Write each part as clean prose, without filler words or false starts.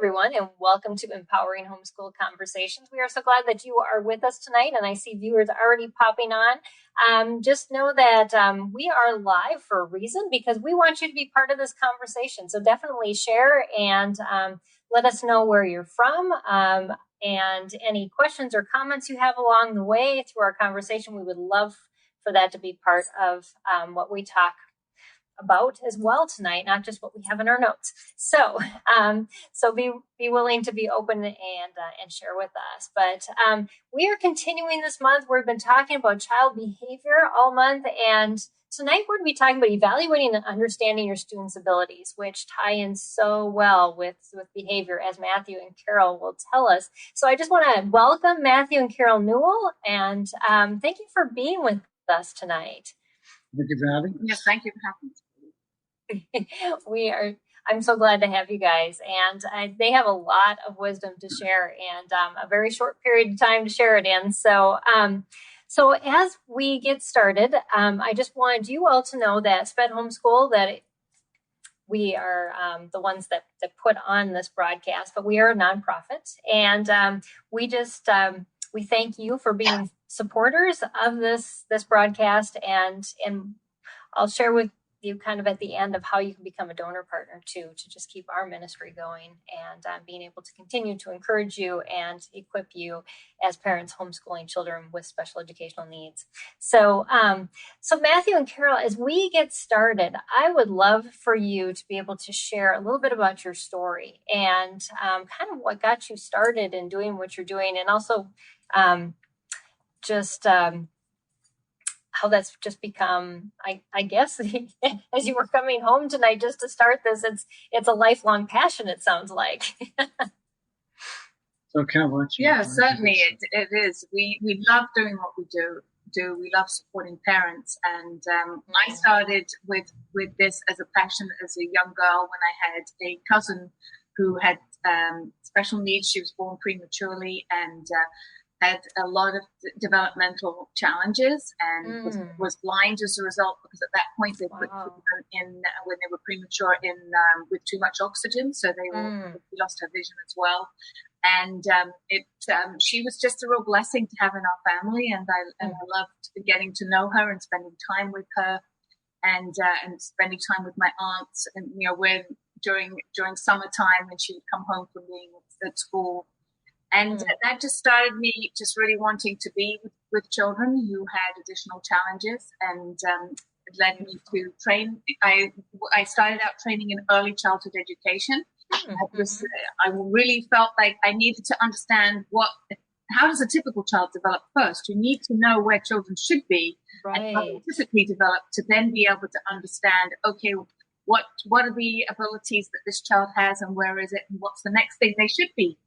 everyone, and welcome to Empowering Homeschool Conversations. We are so glad that you are with us tonight, and I see viewers already popping on. Just know that we are live for a reason, because we want you to be part of this conversation. So definitely share and let us know where you're from, and any questions or comments you have along the way through our conversation. We would love for that to be part of what we talk about as well tonight, not just what we have in our notes. So be willing to be open and share with us. But we are continuing this month. We've been talking about child behavior all month, and tonight we're going to be talking about evaluating and understanding your students' abilities, which tie in so well with behavior, as Matthew and Carol will tell us. So I just want to welcome Matthew and Carol Newell, and thank you for being with us tonight. Thank you for having us. Yes, thank you for having us. I'm so glad to have you guys, and they have a lot of wisdom to share, and a very short period of time to share it in. So as we get started, I just wanted you all to know that SPED Homeschool, that we are the ones that put on this broadcast, but we are a nonprofit, and we just we thank you for being supporters of this broadcast, and I'll share with you kind of at the end of how you can become a donor partner too, to just keep our ministry going and being able to continue to encourage you and equip you as parents homeschooling children with special educational needs. So Matthew and Carol, as we get started, I would love for you to be able to share a little bit about your story and kind of what got you started in doing what you're doing, and also how that's just become, I guess, as you were coming home tonight just to start this, it's a lifelong passion, it sounds like. So, Carol, yeah, certainly it is. We love doing what we do. We love supporting parents, and I started with this as a passion as a young girl when I had a cousin who had special needs. She was born prematurely and had a lot of developmental challenges, and was blind as a result, because at that point they put children in when they were premature in with too much oxygen, so they lost her vision as well. And she was just a real blessing to have in our family, and I loved getting to know her and spending time with her, and spending time with my aunts, and when during summertime when she would come home from being at school. And that just started me just really wanting to be with children who had additional challenges, and it led me to train. I started out training in early childhood education. I really felt like I needed to understand how does a typical child develop first. You need to know where children should be and how they typically develop, to then be able to understand, okay, what are the abilities that this child has, and where is it, and what's the next thing they should be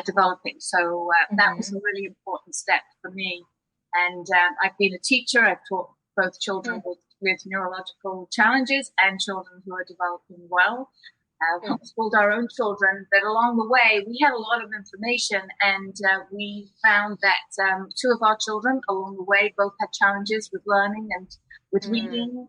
developing. So that was a really important step for me. And I've been a teacher. I've taught both children with neurological challenges and children who are developing well. I've homeschooled our own children, but along the way we had a lot of information, and we found that two of our children along the way both had challenges with learning and with reading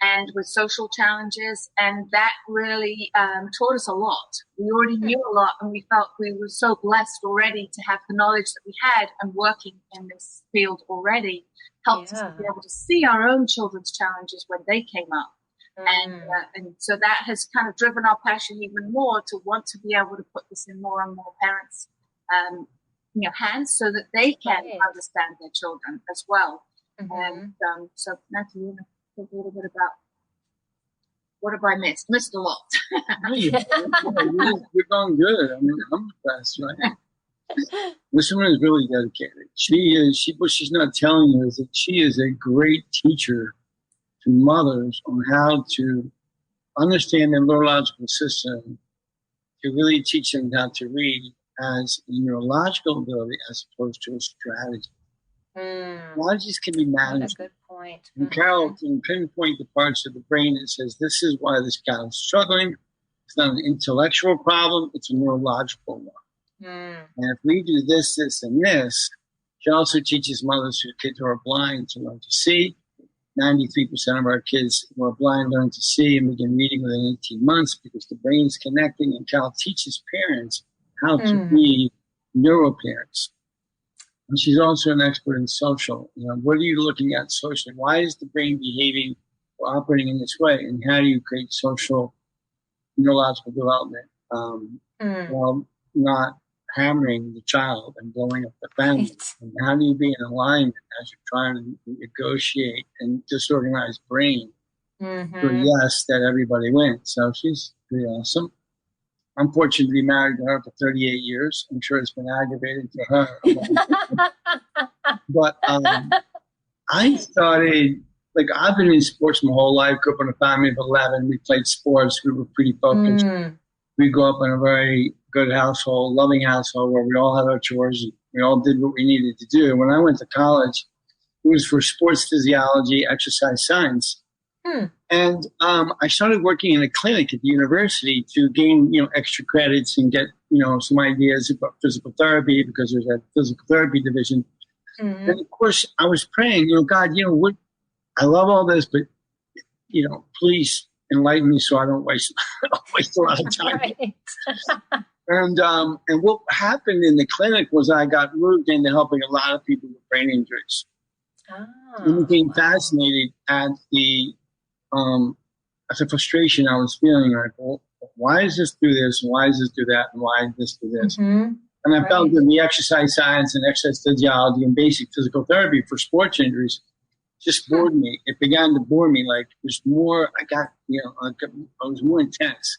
and with social challenges, and that really taught us a lot. We already knew a lot, and we felt we were so blessed already to have the knowledge that we had, and working in this field already helped us to be able to see our own children's challenges when they came up. And so that has kind of driven our passion even more to want to be able to put this in more and more parents' hands, so that they can understand their children as well. And so, Matthew, you want to talk a little bit about what have I missed? Missed a lot. You're going good. I mean, I'm impressed, right? This woman is really dedicated. What she's not telling you is that she is a great teacher to mothers on how to understand their neurological system, to really teach them how to read as a neurological ability as opposed to a strategy. Strategies can be managed. That's a good point. And Carol can pinpoint the parts of the brain that says, this is why this child is struggling. It's not an intellectual problem, it's a neurological one. And if we do this, this, and this, she also teaches mothers whose kids are blind to learn to see, 93% of our kids who are blind learn to see and begin reading within 18 months because the brain's connecting, and Cal teaches parents how to be neuroparents. And she's also an expert in social. What are you looking at socially? Why is the brain behaving or operating in this way? And how do you create social neurological development while not hammering the child and blowing up the family? Right. And how do you be in alignment as you're trying to negotiate and disorganized brain for yes that everybody wins? So she's pretty awesome. I'm fortunate to be married to her for 38 years. I'm sure it's been aggravating to her. But I started, I've been in sports my whole life. Grew up in a family of 11. We played sports. We were pretty focused. We grew up in a very good household, loving household where we all had our chores. We all did what we needed to do. When I went to college, it was for sports physiology, exercise science. And I started working in a clinic at the university to gain, extra credits and get, some ideas about physical therapy because there's a physical therapy division. And of course, I was praying, God, what? I love all this, but, please enlighten me so I don't waste a lot of time. Right. And what happened in the clinic was I got moved into helping a lot of people with brain injuries. And became fascinated at the frustration I was feeling. Like, well, why does this do this? And why does this do that? And why does this do this? And I felt that the exercise science and exercise physiology and basic physical therapy for sports injuries just bored me. It began to bore me. Like there's more. I was more intense.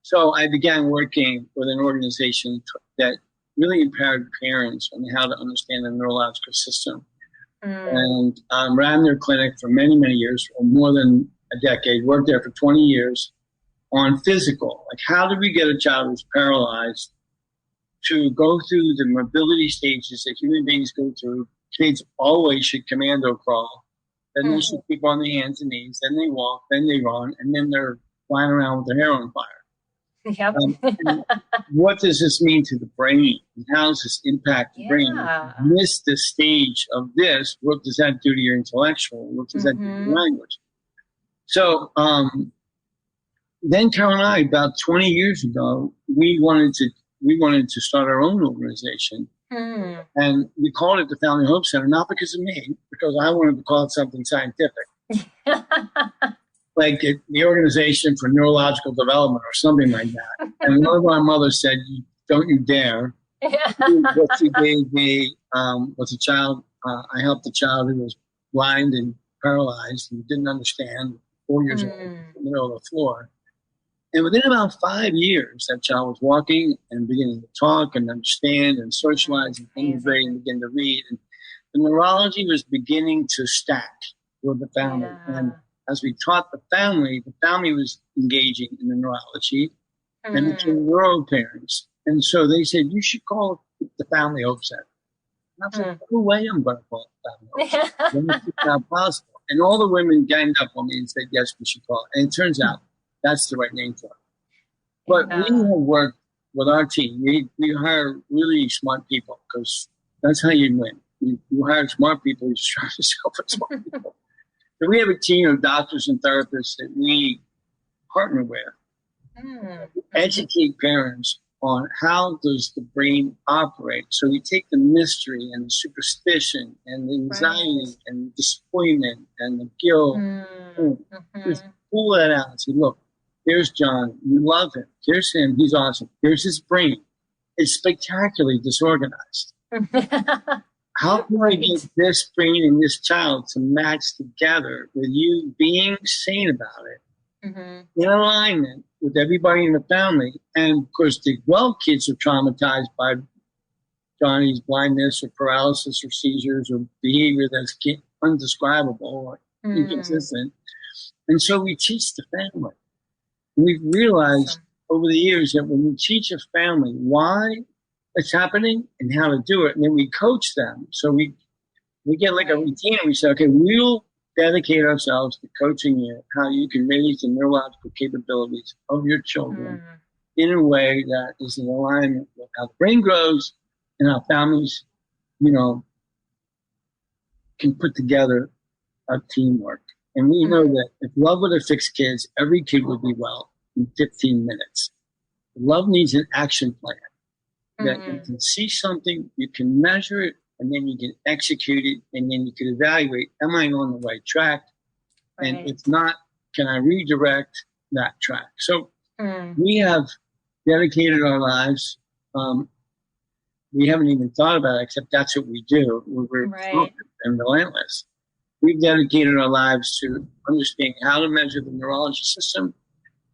So I began working with an organization that really empowered parents on how to understand the neurological system. And ran their clinic for many, many years, or more than a decade, worked there for 20 years on physical. Like, how do we get a child who's paralyzed to go through the mobility stages that human beings go through? Kids always should commando crawl. Then they should keep on their hands and knees. Then they walk. Then they run. And then they're flying around with their hair on fire. Yep. What does this mean to the brain? And how does this impact the brain? If you miss the stage of this, what does that do to your intellectual? What does that do to your language? So then Carol and I, about 20 years ago, we wanted to start our own organization. And we called it the Family Hope Center, not because of me, because I wanted to call it something scientific. Like the Organization for Neurological Development or something like that. And one of our mothers said, don't you dare. What she gave me was a child. I helped a child who was blind and paralyzed and didn't understand, 4 years old, in the middle of the floor. And within about 5 years, that child was walking and beginning to talk and understand and socialize and integrate and begin to read. And the neurology was beginning to stack with the family. And as we taught the family was engaging in the neurology and became neuro parents. And so they said, you should call it the Family Hope Center. And I said, no way I'm going to call it Family Hope Center. It's not possible. And all the women ganged up on me and said, yes, we should call it. And it turns out that's the right name for it. But we have worked with our team. We hire really smart people because that's how you win. You hire smart people, you try to sell for smart people. So we have a team of doctors and therapists that we partner with, educate parents on how does the brain operate. So we take the mystery and the superstition and the anxiety and disappointment and the guilt, just pull that out and say, look, here's John, you love him. Here's him, he's awesome. Here's his brain. It's spectacularly disorganized. How can I get this brain and this child to match together with you being sane about it, in alignment with everybody in the family? And of course, the well kids are traumatized by Johnny's blindness or paralysis or seizures or behavior that's undescribable or inconsistent. And so we teach the family. We've realized over the years that when we teach a family why it's happening and how to do it, and then we coach them. So we get like a routine. We say, okay, we'll dedicate ourselves to coaching you how you can raise the neurological capabilities of your children in a way that is in alignment with how the brain grows and how families, can put together a teamwork. And we know that if love were to fix kids, every kid would be well in 15 minutes. Love needs an action plan that you can see something, you can measure it, and then you can execute it, and then you can evaluate, am I on the right track? And if not, can I redirect that track? So we have dedicated our lives. We haven't even thought about it, except that's what we do. We're focused and relentless. We've dedicated our lives to understanding how to measure the neurology system,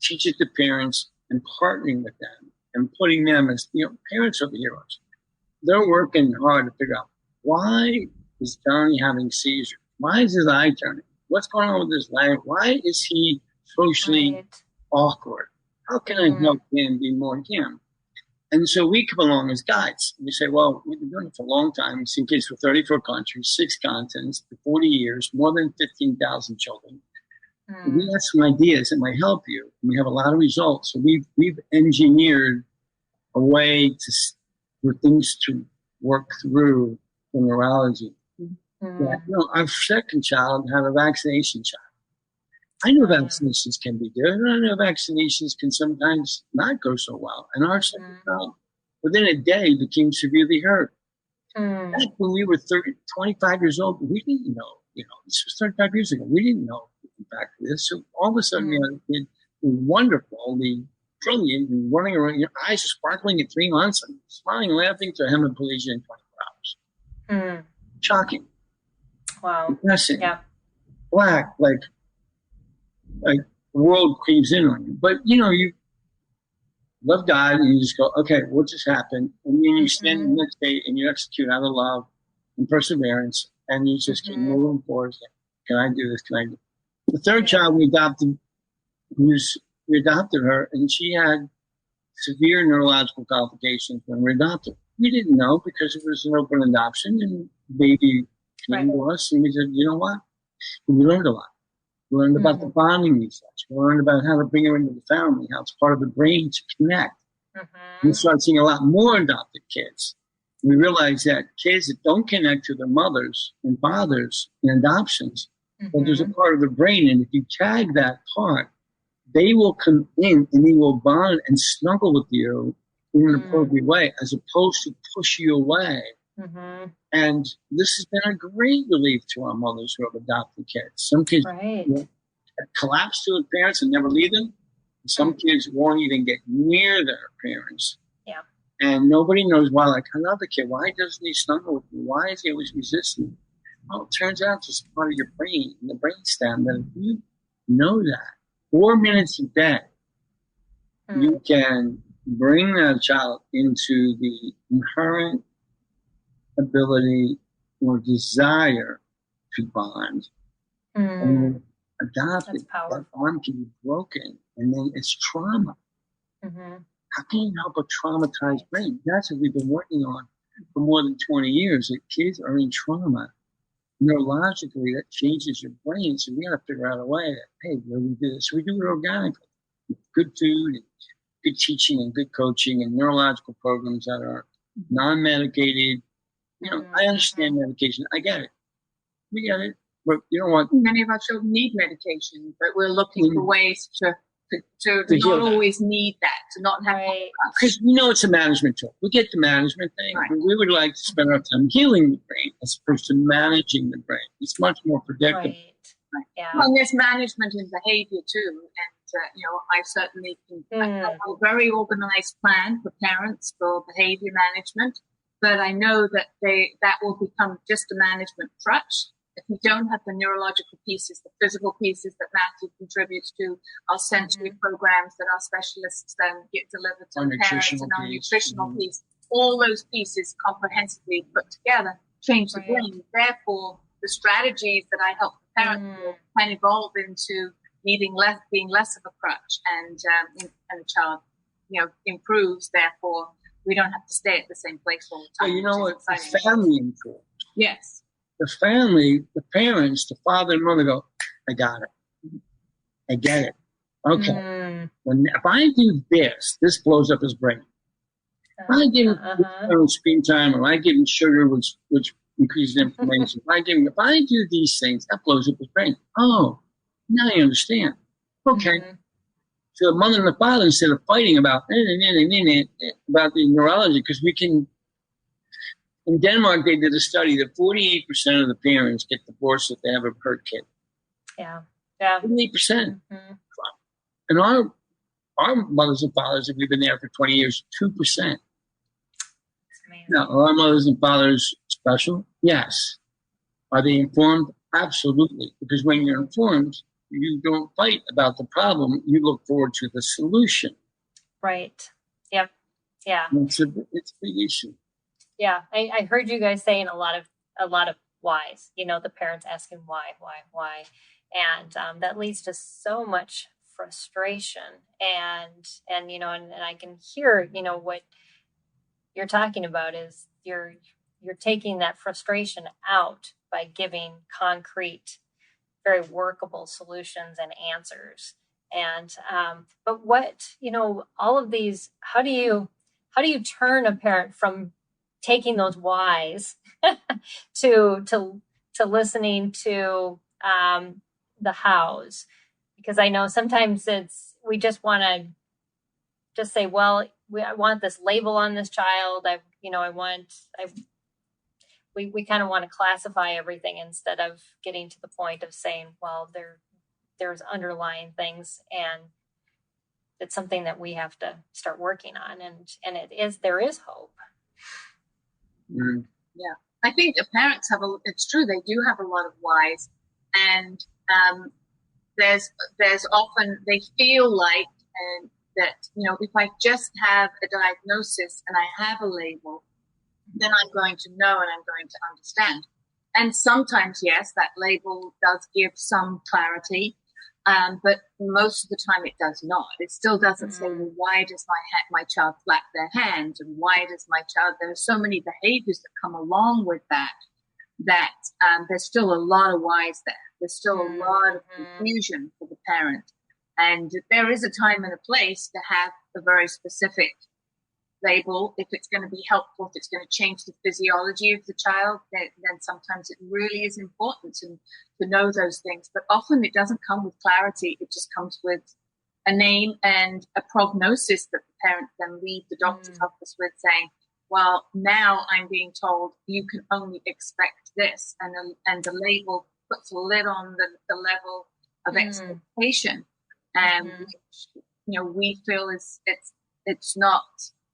teach it to parents, and partnering with them and putting them as, parents are the heroes. They're working hard to figure out, why is Johnny having seizures? Why is his eye turning? What's going on with his leg? Why is he socially awkward? How can I help him be more him? And so we come along as guides. We say, well, we've been doing it for a long time. We've seen kids from 34 countries, 6 continents, for 40 years, more than 15,000 children. We have some ideas that might help you. We have a lot of results. So we've engineered a way for things to work through the neurology. That, our second child had a vaccination shot. I know vaccinations can be good, and I know vaccinations can sometimes not go so well. And our second child, within a day, became severely hurt. Back when we were 25 years old, we didn't know. This was 35 years ago. We didn't know the fact of this. So all of a sudden, we had a kid who was wonderful, brilliant, and running around, your eyes are sparkling at 3 months, and smiling and laughing to hemiplegia in 24 hours. Shocking. Wow. Depressing. Yeah. Black, like the world creeps in on you. But, you love God and you just go, okay, what just happened? And then you stand in the next day and you execute out of love and perseverance and you just keep moving forward. Can I do this? Can I do this? The third child we adopted, we adopted her and she had severe neurological complications when we adopted her. We didn't know because it was an open adoption and baby came to us and we said, you know what? And we learned a lot. We learned about the bonding research. We learned about how to bring her into the family, how it's part of the brain to connect. We started seeing a lot more adopted kids. We realized that kids that don't connect to their mothers and fathers in adoptions, but there's a part of the brain, and if you tag that part, they will come in and they will bond and snuggle with you in an appropriate way, as opposed to push you away. And this has been a great relief to our mothers who have adopted kids. Some kids collapse to their parents and never leave them. Some kids won't even get near their parents. And nobody knows why. Like, I love the kid. Why doesn't he snuggle with me? Why is he always resisting? Well, it turns out it's part of your brain, the brainstem, that if you know that 4 minutes a day, you can bring that child into the inherent ability or desire to bond and adopt it. That bond can be broken, and then it's trauma. How can you help a traumatized brain? That's what we've been working on for more than 20 years. That kids are in trauma. Neurologically, that changes your brain. So we got to figure out a way that, hey, when we do this, we do it organically. Good food, and good teaching, and good coaching, and neurological programs that are non-medicated. I understand medication. I get it. We get it. But you know what? Many of our children need medication, but we're looking for ways to not always need that, to not have because it's a management tool. We get the management thing, but we would like to spend our time healing the brain as opposed to managing the brain. It's much more predictable. Well, there's management in behavior too, and I certainly I have a very organized plan for parents for behavior management, but I know that that will become just a management crutch. If we don't have the neurological pieces, the physical pieces that Matthew contributes to, our sensory programs that our specialists then get delivered to the parents, and our nutritional piece, all those pieces comprehensively put together change the brain. Therefore, the strategies that I help the parents with can evolve into being less of a crutch, and the child, improves. Therefore, we don't have to stay at the same place all the time. Well, the family improves. Yes. The family, the parents, the father and mother go, I got it. I get it. Okay. If I do this blows up his brain. If I give him screen time, or I give him sugar, which increases inflammation. If I do these things, that blows up his brain. Oh, Now you understand. Okay. So the mother and the father, instead of fighting about the neurology, because we can, in Denmark, they did a study that 48% of the parents get divorced if they have a hurt kid. Yeah. 48%. And our mothers and fathers, if we've been there for 20 years, 2%. Now, are our mothers and fathers special? Yes. Are they informed? Absolutely. Because when you're informed, you don't fight about the problem. You look forward to the solution. Right. Yep. Yeah. It's a big issue. Yeah. I heard you guys saying a lot of whys, the parents asking why. And that leads to so much frustration and I can hear, what you're talking about is you're taking that frustration out by giving concrete, very workable solutions and answers. And, but what, all of these, how do you turn a parent from taking those whys to listening to, the hows? Because I know sometimes we just want to just say, well, I want this label on this child. We kind of want to classify everything instead of getting to the point of saying, well, there's underlying things and it's something that we have to start working on. And there is hope. Mm. Yeah. I think the parents it's true. They do have a lot of whys, and there's often, they feel like, that, if I just have a diagnosis and I have a label, then I'm going to know and I'm going to understand. And sometimes, yes, that label does give some clarity, but most of the time it does not. It still doesn't say, well, why does my child flap their hands, and why does my child, there are so many behaviors that come along with that there's still a lot of whys there. There's still a lot of confusion for the parent. And there is a time and a place to have a very specific label. If it's going to be helpful, if it's going to change the physiology of the child, then sometimes it really is important to know those things. But often it doesn't come with clarity. It just comes with a name and a prognosis that the parent then leave the doctor's office with, saying, well, now I'm being told you can only expect this. And the label puts a lid on the level of expectation. Which, we feel it's not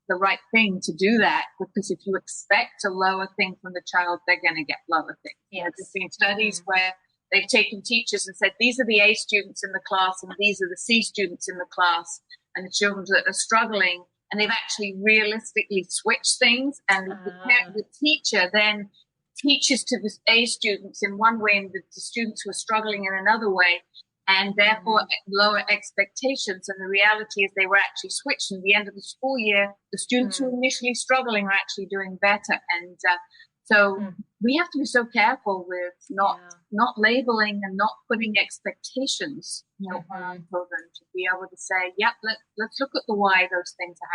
the right thing to do that, because if you expect a lower thing from the child, they're going to get lower things. Yes. There's been studies where they've taken teachers and said, these are the A students in the class and these are the C students in the class, and the children that are struggling, and they've actually realistically switched things, and the teacher then teaches to the A students in one way and the students who are struggling in another way, and therefore lower expectations. And the reality is they were actually switched. And at the end of the school year, the students who were initially struggling are actually doing better. And so we have to be so careful with not labeling and not putting expectations, on our children, to be able to say, yep, let's look at the why those things are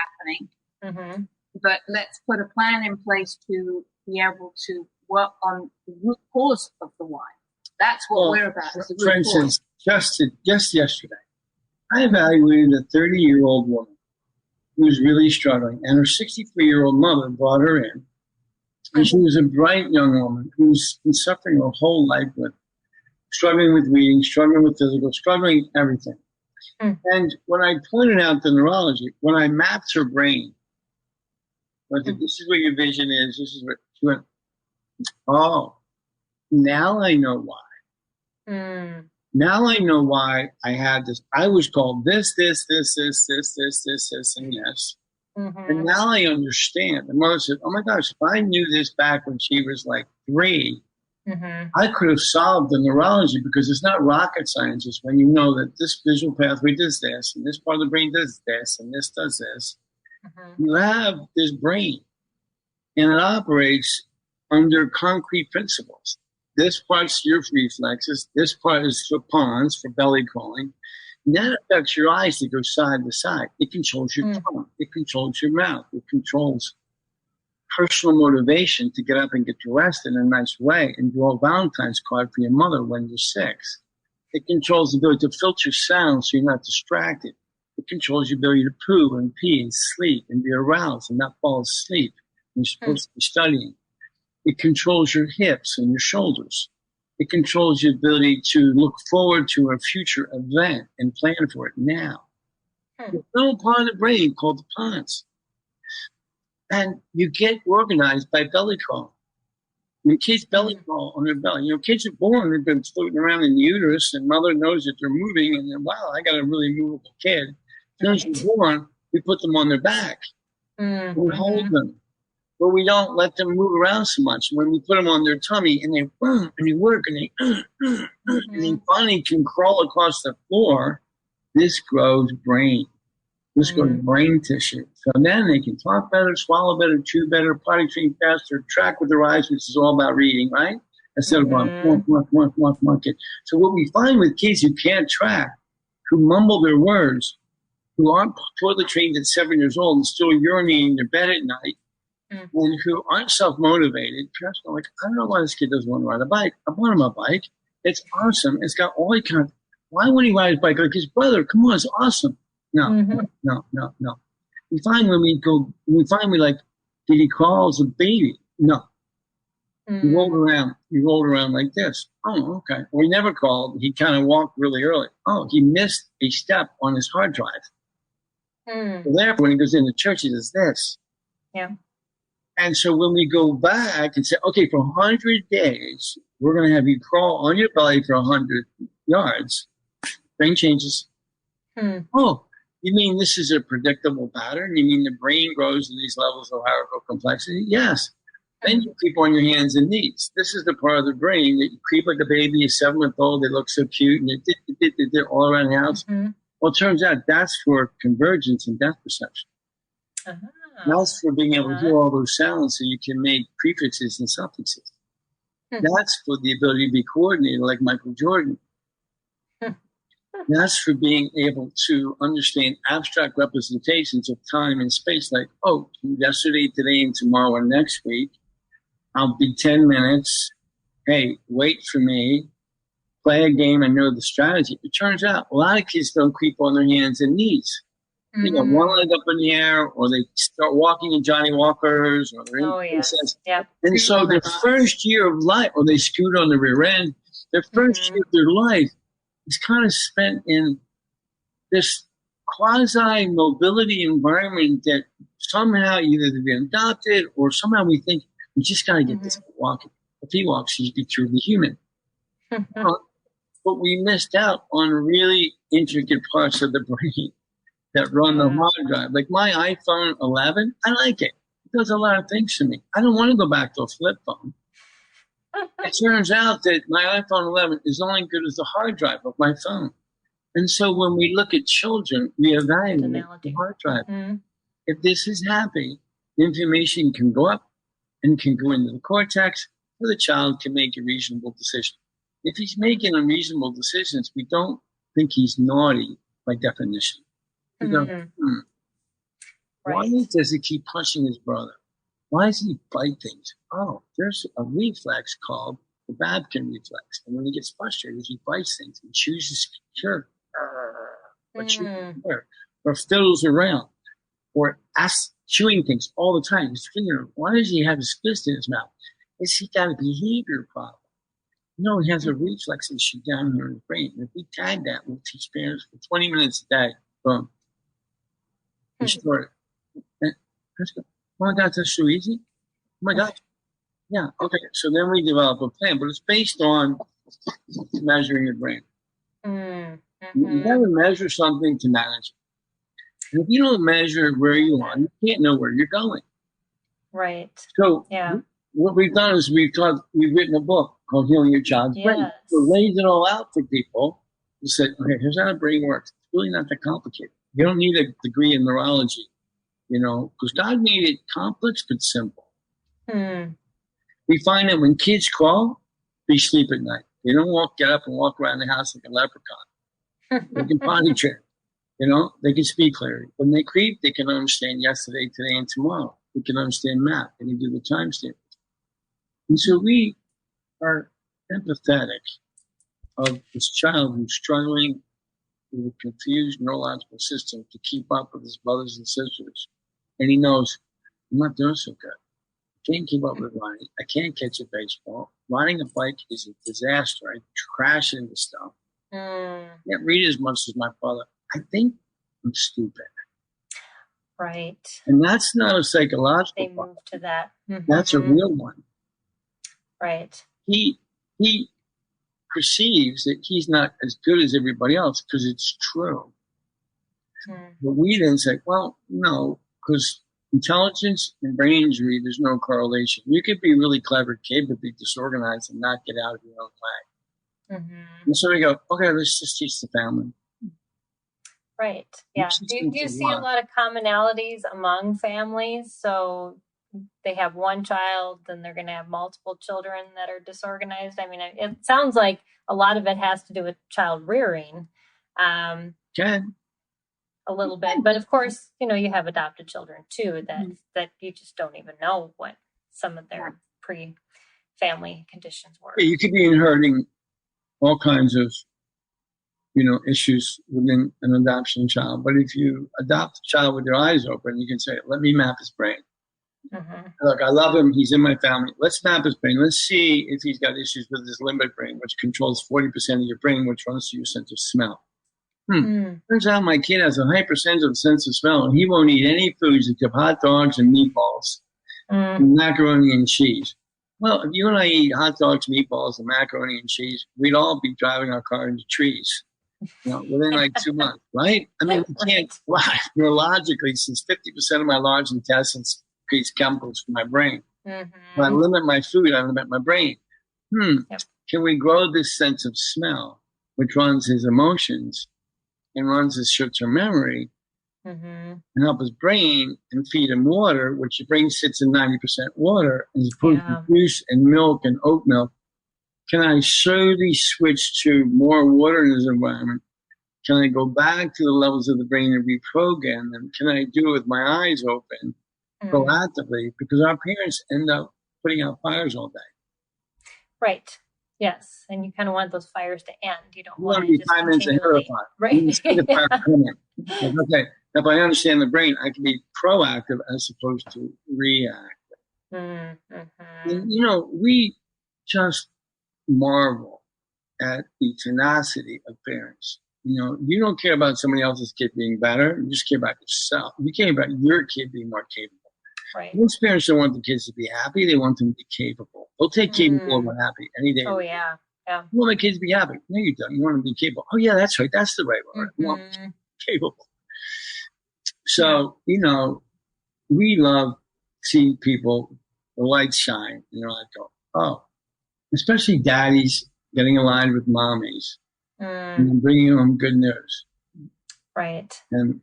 happening. But let's put a plan in place to be able to work on the root cause of the why. That's what we're about. For instance, just yesterday, I evaluated a 30-year-old woman who was really struggling, and her 63-year-old mother brought her in. And she was a bright young woman who's been suffering her whole life with struggling with reading, struggling with physical, struggling with everything. And when I pointed out the neurology, when I mapped her brain, I said, this is where your vision is, this is where, she went, oh, now I know why. Now I know why I had this. I was called this, and this. And now I understand. The mother said, oh my gosh, if I knew this back when she was like 3, I could have solved the neurology, because it's not rocket science. It's when you know that this visual pathway does this, and this part of the brain does this, and this does this. You have this brain, and it operates under concrete principles. This part's your reflexes. This part is for pons, for belly crawling. And that affects your eyes that go side to side. It controls your tongue. It controls your mouth. It controls personal motivation to get up and get dressed in a nice way and draw a Valentine's card for your mother when you're 6. It controls the ability to filter sound so you're not distracted. It controls your ability to poo and pee and sleep and be aroused and not fall asleep when you're supposed to be studying. It controls your hips and your shoulders. It controls your ability to look forward to a future event and plan for it now. There's a little part of the brain called the pons. And you get organized by belly crawl. When kids belly crawl on their belly, kids are born, they've been floating around in the uterus, and mother knows that they're moving, and then, wow, I got a really movable kid. As soon as they're born, we put them on their back. We hold them. But we don't let them move around so much. When we put them on their tummy, and they work, and they finally can crawl across the floor, this grows brain. This grows brain tissue. So then they can talk better, swallow better, chew better, potty train faster, track with their eyes, which is all about reading, right? Instead of going, monk. So what we find with kids who can't track, who mumble their words, who aren't toilet trained at 7 years old and still urinating in their bed at night, and who aren't self-motivated, parents are like, I don't know why this kid doesn't want to ride a bike. I bought him a bike. It's awesome. It's got all kind of, why would he ride his bike? Like his brother, come on, it's awesome. No. We find we like, did he crawl as a baby? No. He rolled around like this. Oh, okay. Well, he never crawled. He kind of walked really early. Oh, he missed a step on his hard drive. So therefore, when he goes into church, he does this. Yeah. And so when we go back and say, okay, for 100 days, we're going to have you crawl on your belly for 100 yards, brain changes. Oh, you mean this is a predictable pattern? You mean the brain grows to these levels of hierarchical complexity? Yes. Then you creep on your hands and knees. This is the part of the brain that you creep like a baby, a 7-month-old, they look so cute, and they're all around the house. Well, it turns out that's for convergence and depth perception. That's for being able to hear all those sounds so you can make prefixes and suffixes. That's for the ability to be coordinated like Michael Jordan. That's for being able to understand abstract representations of time and space, like, oh, yesterday, today, and tomorrow, and next week, I'll be 10 minutes. Hey, wait for me. Play a game and know the strategy. It turns out a lot of kids don't creep on their hands and knees. They got one leg up in the air, or they start walking in Johnny Walkers, or they're in princess. And so their first year of life, or they scoot on the rear end, their first year of their life is kind of spent in this quasi-mobility environment that somehow either they've been adopted or somehow we think we just got to get this walking. If he walks, he'd be truly human. But we missed out on really intricate parts of the brain that run the hard drive. Like my iPhone 11, I like it. It does a lot of things for me. I don't want to go back to a flip phone. It turns out that my iPhone 11 is only good as the hard drive of my phone. And so when we look at children, we evaluate the hard drive. If this is happy, the information can go up and can go into the cortex, so the child can make a reasonable decision. If he's making unreasonable decisions, we don't think he's naughty by definition. We go, why does he keep punching his brother? Why does he bite things? Oh, there's a reflex called the Babkin reflex. And when he gets frustrated, he bites things and chews his shirt, or fiddles around, or chewing things all the time. He's figuring, why does he have his fist in his mouth? Is he got a behavior problem? No, he has a reflex issue down here in his brain. And if we tag that, we'll teach parents for 20 minutes a day. Boom. We start. Oh my God, that's so easy. Oh my God. Yeah, okay. So then we develop a plan, but it's based on measuring your brain. You never measure something to manage it. And if you don't measure where you are, you can't know where you're going. Right. So what we've done is we've written a book called Healing Your Child's Brain. So lays it all out for people. We said, okay, here's how the brain works. It's really not that complicated. You don't need a degree in neurology, because God made it complex but simple. We find that when kids crawl, they sleep at night. They don't get up and walk around the house like a leprechaun. They can potty train. They can speak clearly. When they creep, they can understand yesterday, today, and tomorrow. They can understand math. They can do the time statements. And so we are empathetic of this child who's struggling with a confused neurological system to keep up with his brothers and sisters. And he knows, I'm not doing so good. I can't keep up with riding. I can't catch a baseball. Riding a bike is a disaster. I crash into stuff. I can't read as much as my father. I think I'm stupid. Right. And that's not a psychological They problem. move to that. That's a real one. Right. He perceives that he's not as good as everybody else because it's true. But we then say, well, no, because intelligence and brain injury, there's no correlation. You could be really clever kid, but be disorganized and not get out of your own way. And so we go, okay, let's just teach the family. Right. Yeah. Do you see a lot of commonalities among families? So they have one child, then they're going to have multiple children that are disorganized. I mean, it sounds like a lot of it has to do with child rearing. A little bit, but of course, you have adopted children too that you just don't even know what some of their pre-family conditions were. You could be inheriting all kinds of, issues within an adoption child. But if you adopt a child with your eyes open, you can say, let me map his brain. Look, I love him. He's in my family. Let's map his brain. Let's see if he's got issues with his limbic brain, which controls 40% of your brain, which runs to your sense of smell. Turns out my kid has a high percentage of sense of smell, and he won't eat any foods except hot dogs and meatballs and macaroni and cheese. Well, if you and I eat hot dogs, meatballs, and macaroni and cheese, we'd all be driving our car into trees within like 2 months, right? I mean, we can't, neurologically, since 50% of my large intestines creates chemicals for my brain. If I limit my food, I limit my brain. Can we grow this sense of smell, which runs his emotions and runs his short-term memory, and help his brain and feed him water, which your brain sits in 90% water, and is put in juice and milk and oat milk. Can I slowly switch to more water in his environment? Can I go back to the levels of the brain and reprogram them? Can I do it with my eyes open proactively? Because our parents end up putting out fires all day. Right. Yes, and you kind of want those fires to end. You don't want to be 5 minutes ahead of the fire. Right. You see the fire coming. Okay, if I understand the brain, I can be proactive as opposed to reactive. And, we just marvel at the tenacity of parents. You don't care about somebody else's kid being better. You just care about yourself. You care about your kid being more capable. Right. Most parents don't want the kids to be happy. They want them to be capable. They'll take capable over happy any day. Oh, yeah. Yeah. You want my kids to be happy. No, you don't. You want them to be capable. Oh, yeah, that's right. That's the right word. You want them to be capable. So, we love seeing people, the lights shine. I go, oh, especially daddies getting aligned with mommies and bringing home good news. Right. And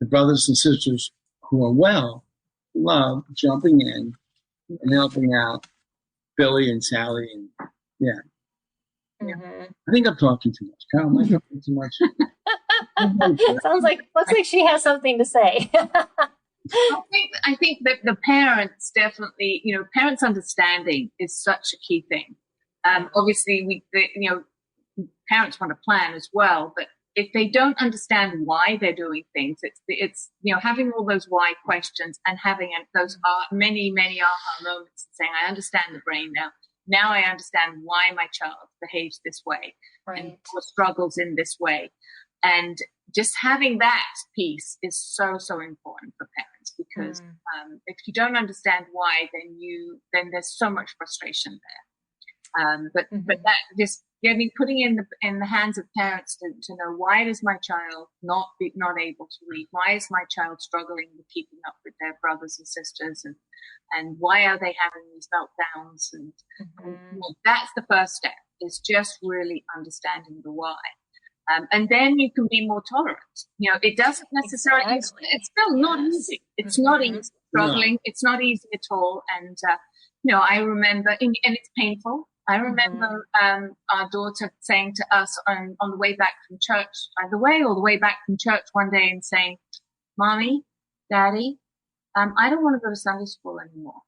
the brothers and sisters who are well love jumping in and helping out Billy and Sally. And I think I'm talking too much. Carol, am I talking too much? Looks like she has something to say. I think that the parents definitely, parents' understanding is such a key thing. Obviously, parents want to plan as well, but if they don't understand why they're doing things, it's having all those why questions and having those many aha moments and saying, I understand the brain now. Now I understand why my child behaves this way and struggles in this way. And just having that piece is so important for parents because if you don't understand why, then there's so much frustration there. But that just putting in the hands of parents to know, why does my child not able to read? Why is my child struggling with keeping up with their brothers and sisters, and why are they having these meltdowns? And that's the first step, is just really understanding the why. And then you can be more tolerant. It doesn't necessarily, it's still not easy. It's not easy struggling. No. It's not easy at all. And, I remember, and it's painful. I remember our daughter saying to us on the way back from church, either way, or the way back from church one day, and saying, Mommy, Daddy, I don't want to go to Sunday school anymore.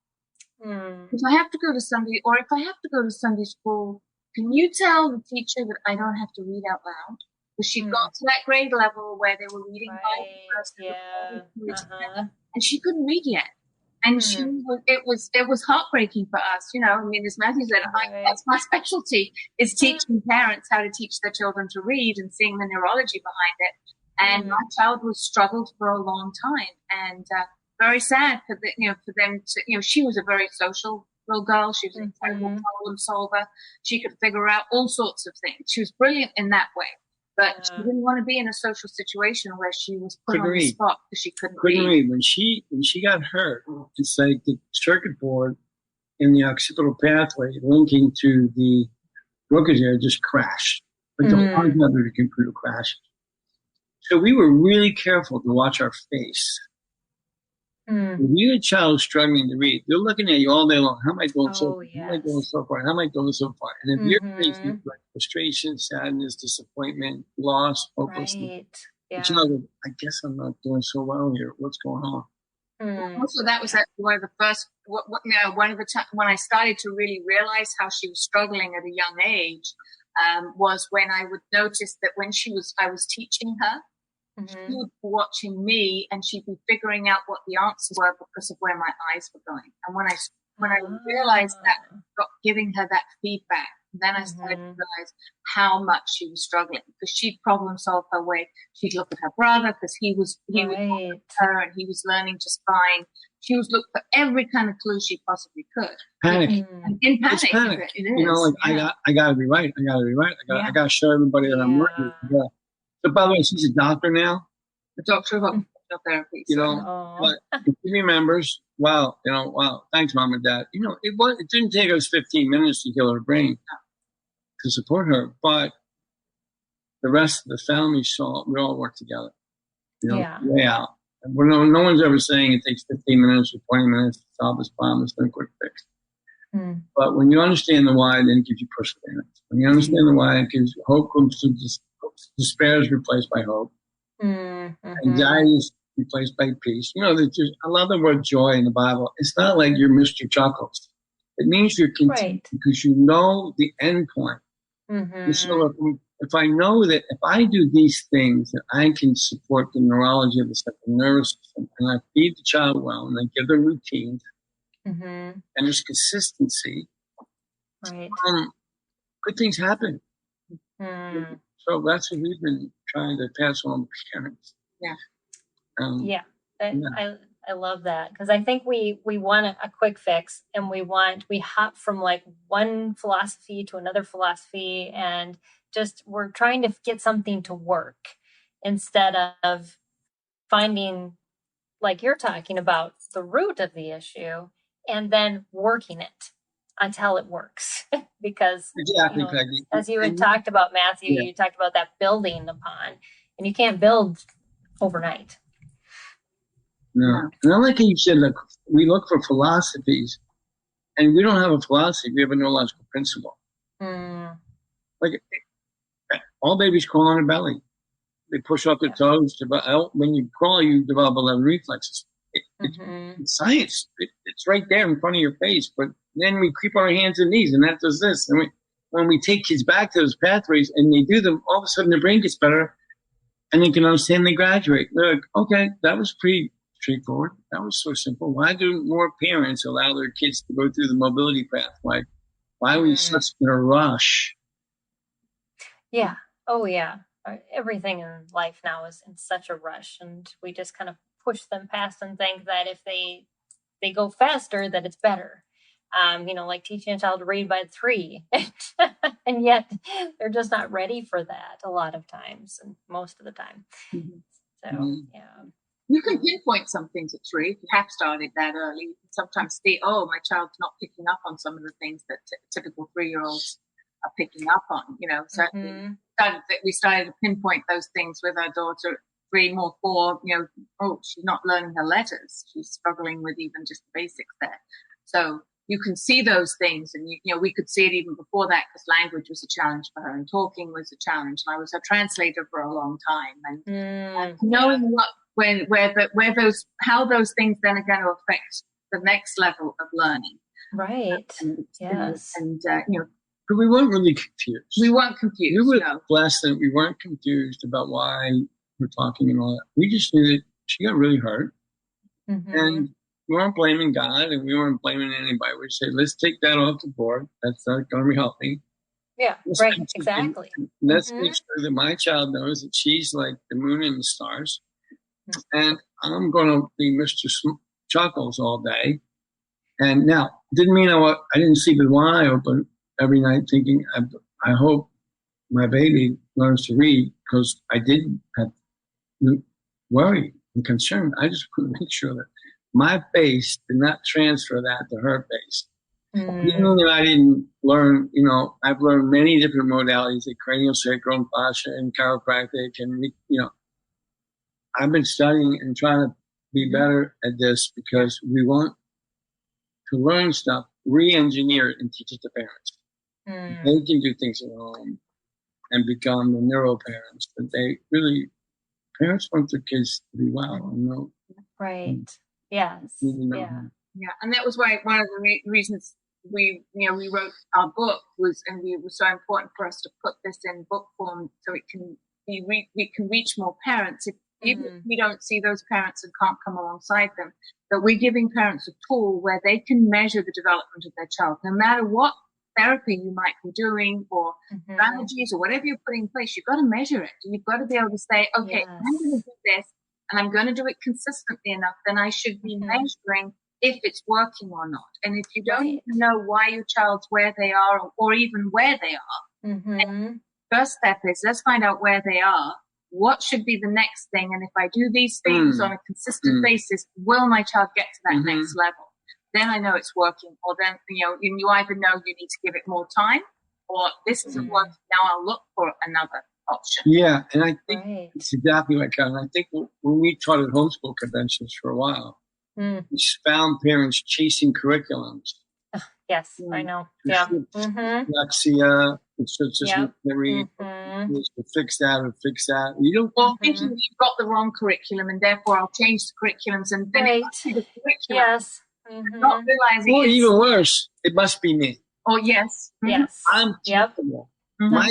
If I have to go to Sunday, or if I have to go to Sunday school, can you tell the teacher that I don't have to read out loud? Because she got to that grade level where they were reading by first, and she couldn't read yet. And it was heartbreaking for us, I mean, as Matthew said, that's my specialty, is teaching parents how to teach their children to read and seeing the neurology behind it. And my child was struggled for a long time, and very sad for them to, she was a very social little girl. She was an incredible problem solver. She could figure out all sorts of things. She was brilliant in that way. But she didn't want to be in a social situation where she was put on the spot because she couldn't read. When she got hurt, it's like the circuit board in the occipital pathway linking to the Broca's area just crashed. Like the hardware of the computer crashed. So we were really careful to watch our face. When you have a child struggling to read, they're looking at you all day long. How am I doing so far? How am I doing so far? How am I doing so far? And if you're facing frustration, sadness, disappointment, loss, hopelessness, the child goes, I guess I'm not doing so well here. What's going on? Also, that was one of the first, when I started to really realize how she was struggling at a young age, was when I would notice that when I was teaching her, she would be watching me, and she'd be figuring out what the answers were because of where my eyes were going. And when I realized that, giving her that feedback, then I started to realize how much she was struggling, because she'd problem solve her way. She'd look at her brother because he was with her and he was learning just fine. She was looking for every kind of clue she possibly could. Panic. And in panic. It's panic. It is. I gotta be right. I gotta show everybody that I'm working. So, by the way, she's a doctor now. A doctor of occupational therapy. But if she remembers, wow, thanks, Mom and Dad. It didn't take us 15 minutes to heal her brain to support her, but the rest of the family we all worked together. Way out. And no one's ever saying it takes 15 minutes or 20 minutes to solve this problem. It's not a quick fix. But when you understand the why, then it gives you perseverance. When you understand the why, it gives you hope. Despair is replaced by hope. Anxiety is replaced by peace. I love the word joy in the Bible. It's not like you're Mr. Chuckles. It means you're content because you know the end point. So if I know that if I do these things, that I can support the neurology of the central nervous system, and I feed the child well, and I give them routines, and there's consistency, good things happen. So that's what we've been trying to pass on to parents. I love that, because I think we want a quick fix, and we hop from like one philosophy to another philosophy, and we're trying to get something to work instead of finding, like you're talking about, the root of the issue and then working it until it works. Because as you had talked about, Matthew, you talked about that building upon, and you can't build overnight. No. And I like how you said, we look for philosophies, and we don't have a philosophy. We have a neurological principle. Like, all babies crawl on their belly. They push off their toes. When you crawl, you develop 11 reflexes. It's science. It's right there in front of your face. But then we creep on our hands and knees, and that does this. And when we take kids back to those pathways and they do them, all of a sudden their brain gets better, and they can understand, they graduate. They're like, okay, that was pretty straightforward. That was so simple. Why do more parents allow their kids to go through the mobility pathway? Why are we such in a rush? Yeah. Oh, yeah. Everything in life now is in such a rush, and we just kind of push them past and think that if they go faster, that it's better. Like teaching a child to read by 3, and yet they're just not ready for that a lot of times, and most of the time. So, yeah. You can pinpoint some things at 3 if you have started that early. You can sometimes see, my child's not picking up on some of the things that typical 3-year-olds are picking up on. Certainly we started to pinpoint those things with our daughter, 3, more 4. She's not learning her letters. She's struggling with even just the basics there. So you can see those things, and we could see it even before that, because language was a challenge for her and talking was a challenge. And I was her translator for a long time, and knowing how those things then are going to affect the next level of learning. Right. And But we weren't really confused. We weren't confused. We were No. blessed that we weren't confused about why we're talking and all that. We just knew that she got really hurt. Mm-hmm. And we weren't blaming God and we weren't blaming anybody. We said, let's take that off the board. That's not going to be healthy. Yeah, right, exactly. Let's make sure that my child knows that she's like the moon and the stars. And I'm going to be Mr. Chuckles all day. And now, didn't mean I didn't sleep with one eye open every night thinking, I hope my baby learns to read, because I did have worry and concern. I just couldn't make sure that my face did not transfer that to her face. Even though I didn't learn, I've learned many different modalities like craniosacral and fascia and chiropractic, and I've been studying and trying to be better at this because we want to learn stuff, re-engineer it, and teach it to parents. They can do things at home and become the neuro parents, but parents want their kids to be well. Right. Yes. Yeah. Yeah, and that was why one of the reasons we wrote our book was, and it was so important for us to put this in book form so it can we can reach more parents. Even if we don't see those parents and can't come alongside them, that we're giving parents a tool where they can measure the development of their child, no matter what therapy you might be doing or strategies or whatever you're putting in place. You've got to measure it. You've got to be able to say, okay, Yes. I'm going to do this and I'm going to do it consistently enough, then I should be measuring if it's working or not. And if you don't even know why your child's where they are or even where they are, then first step is let's find out where they are. What should be the next thing? And if I do these things on a consistent basis, will my child get to that next level? Then I know it's working. Or then, you either know you need to give it more time, or this isn't working. Now I'll look for another option. Yeah, and I think it's exactly like that. And I think when we taught at homeschool conventions for a while, we found parents chasing curriculums. Yes, I know. Yeah. Dyslexia, it's just memory, to fix that or fix that. You don't. Well, thinking you've got the wrong curriculum, and therefore I'll change the curriculums, and then it must be the curriculum. Yes. Not realizing. Well, even worse, it must be me. Oh yes. Yes. I'm teachable. My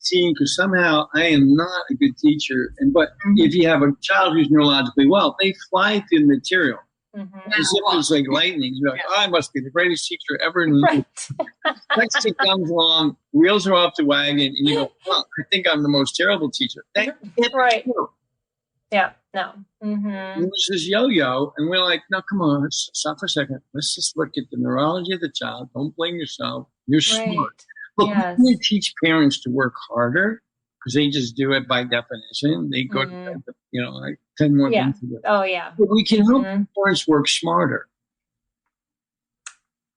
teaching, because somehow I am not a good teacher. But if you have a child who's neurologically well, they fly through the material. As if it's like lightning. You're like, I must be the greatest teacher ever. Next thing comes along, wheels are off the wagon, and you go, well, I think I'm the most terrible teacher. Right. Yeah, no. It was this yo-yo, and we're like, no, come on, let's stop for a second. Let's just look at the neurology of the child. Don't blame yourself. You're smart. Look, we teach parents to work harder because they just do it by definition. They go to bed, like 10 more things to do. Oh, yeah. But we can help parents work smarter.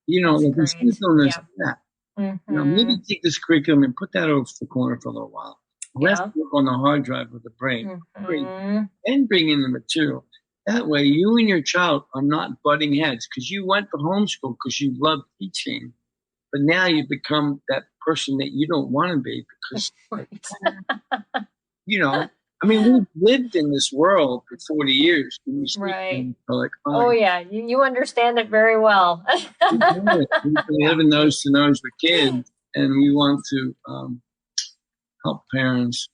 Like instead of doing this and that. Maybe take this curriculum and put that over the corner for a little while. Let's work on the hard drive of the brain. And bring in the material. That way, you and your child are not butting heads because you went to homeschool because you love teaching. But now you become that person that you don't want to be because, we've lived in this world for 40 years. Right. Like, you understand it very well. We've been living nose to nose with kids, and we want to help parents.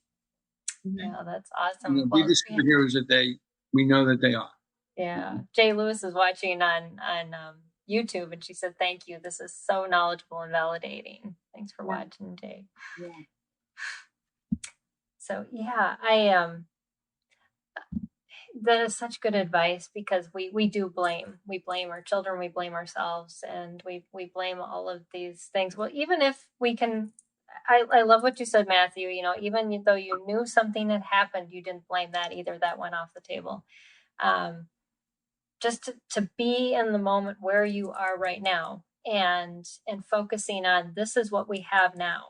Yeah, that's awesome. Be the superheroes that we know that they are. Yeah. Jay Lewis is watching on YouTube, and she said, thank you. This is so knowledgeable and validating. Thanks for watching, Jay. Yeah. So, that is such good advice because we do blame. We blame our children, we blame ourselves, and we blame all of these things. Well, even if we can, I love what you said, Matthew, even though you knew something had happened, you didn't blame that either. That went off the table. Just to be in the moment where you are right now and focusing on this is what we have now.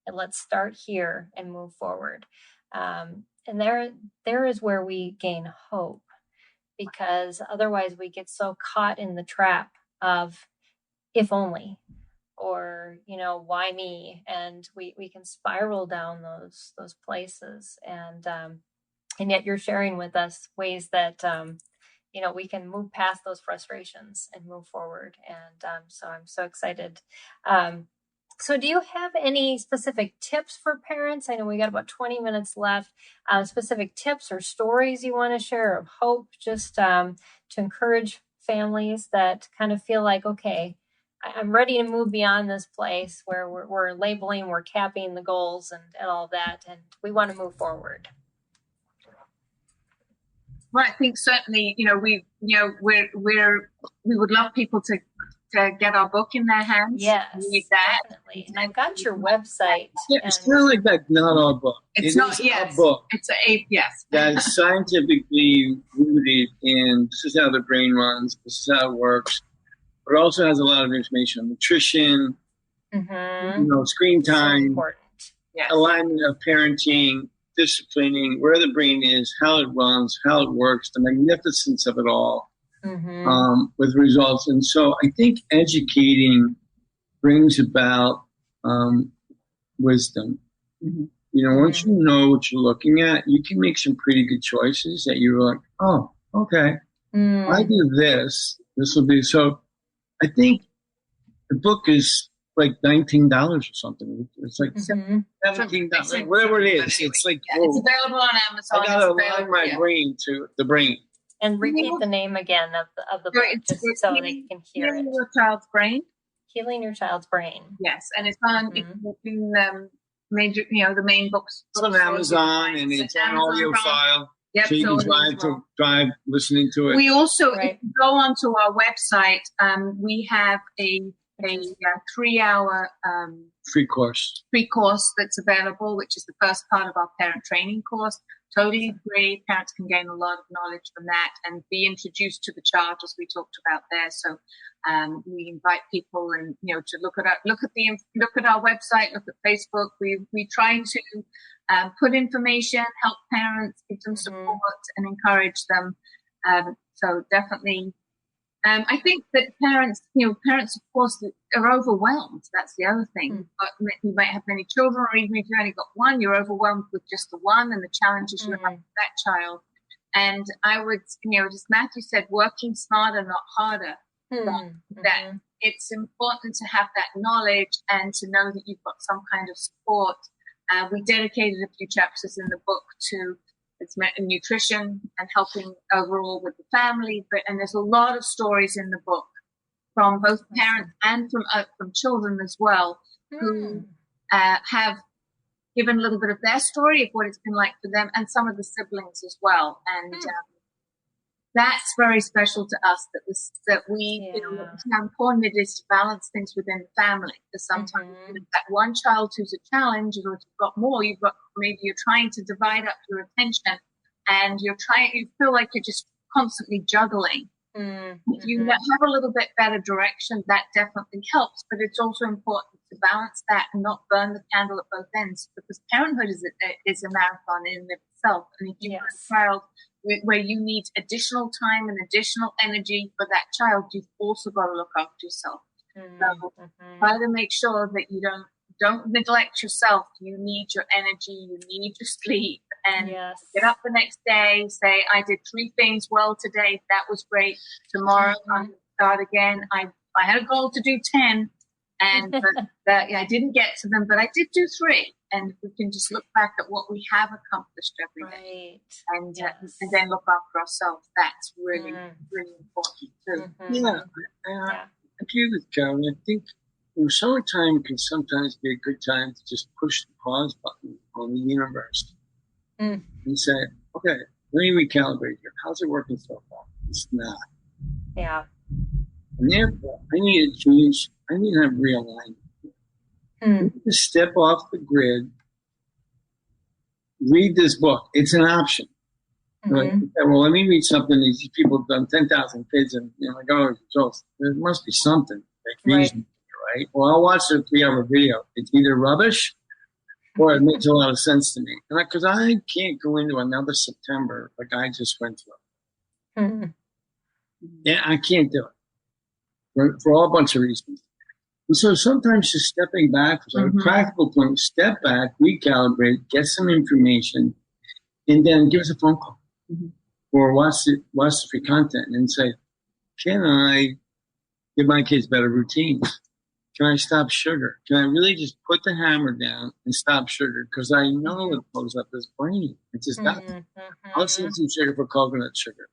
And let's start here and move forward. And there is where we gain hope, because otherwise we get so caught in the trap of if only, or, why me? And we can spiral down those places. And yet you're sharing with us ways that, we can move past those frustrations and move forward. And so I'm so excited. So do you have any specific tips for parents? I know we got about 20 minutes left. Specific tips or stories you want to share of hope, just to encourage families that kind of feel like, okay, I'm ready to move beyond this place where we're labeling, we're capping the goals and all that, and we want to move forward. Well, I think certainly, we would love people to get our book in their hands. Yes, read that. Definitely. And I've got your website. Yeah, it's kind of like that, not our book. It's it not, is yes. a book. It's yes. That is scientifically rooted in this is how the brain runs, this is how it works. But it also has a lot of information on nutrition, screen time, important. Yes. alignment of parenting, disciplining, where the brain is, how it runs, how it works, the magnificence of it all, with results. And so I think educating brings about wisdom. Once you know what you're looking at, you can make some pretty good choices that you're like, oh, okay, I do this. This will be so. I think the book is like $19 or something. It's like $17, whatever it is. It's like it's available on Amazon. I gotta align my brain to the brain. And repeat the name again of the book, just so they can hear it. Healing Your Child's Brain. Healing Your Child's Brain. Yes, and it's on in major, the main books. It's on Amazon and it's on audio file. Yep, so you can drive listening to it. We also, if you go onto our website, we have a 3-hour free course that's available, which is the first part of our parent training course. Totally free. Parents can gain a lot of knowledge from that and be introduced to the child, as we talked about there. So we invite people and to look at our website, look at Facebook. We try to put information, help parents, give them support, and encourage them. So definitely. I think that parents, of course, are overwhelmed. That's the other thing. But you might have many children, or even if you only got one, you're overwhelmed with just the one and the challenges you have with that child. And I would, as Matthew said, working smarter, not harder. That it's important to have that knowledge and to know that you've got some kind of support. We dedicated a few chapters in the book to nutrition and helping overall with the family, and there's a lot of stories in the book from both parents and from children as well, who have given a little bit of their story of what it's been like for them, and some of the siblings as well. And that's very special to us. That we, how important it is to balance things within the family. Because sometimes that one child who's a challenge, or if you've got more, maybe you're trying to divide up your attention, and you feel like you're just constantly juggling. If you have a little bit better direction, that definitely helps. But it's also important to balance that and not burn the candle at both ends, because parenthood is a marathon in and of itself. And if you've got a child where you need additional time and additional energy for that child, you've also got to look after yourself. So try to make sure that you don't neglect yourself. You need your energy, you need your sleep, and get up the next day, say, I did 3 things well today, that was great. Tomorrow I'm going to start again. I had a goal to do 10, and I didn't get to them, but I did do 3. And we can just look back at what we have accomplished every day, and then look after ourselves. That's really, really important too. I agree with Carol. I think summertime can sometimes be a good time to just push the pause button on the universe and say, okay, let me recalibrate here. How's it working so far? It's not. Yeah. And therefore, I need to change. I need to have realignment. To step off the grid, read this book. It's an option. Like, well, let me read something. These people have done 10,000 kids, and results. There must be something. Right? Well, I'll watch a 3-hour video. It's either rubbish or it makes a lot of sense to me. Because I can't go into another September like I just went through. Yeah, I can't do it for a bunch of reasons. And so sometimes just stepping back, so a practical point, step back, recalibrate, get some information, and then give us a phone call or watch the free content and say, can I give my kids better routines? can I stop sugar? Can I really just put the hammer down and stop sugar? Because I know it blows up his brain. It just does. I'll send some sugar for coconut sugar.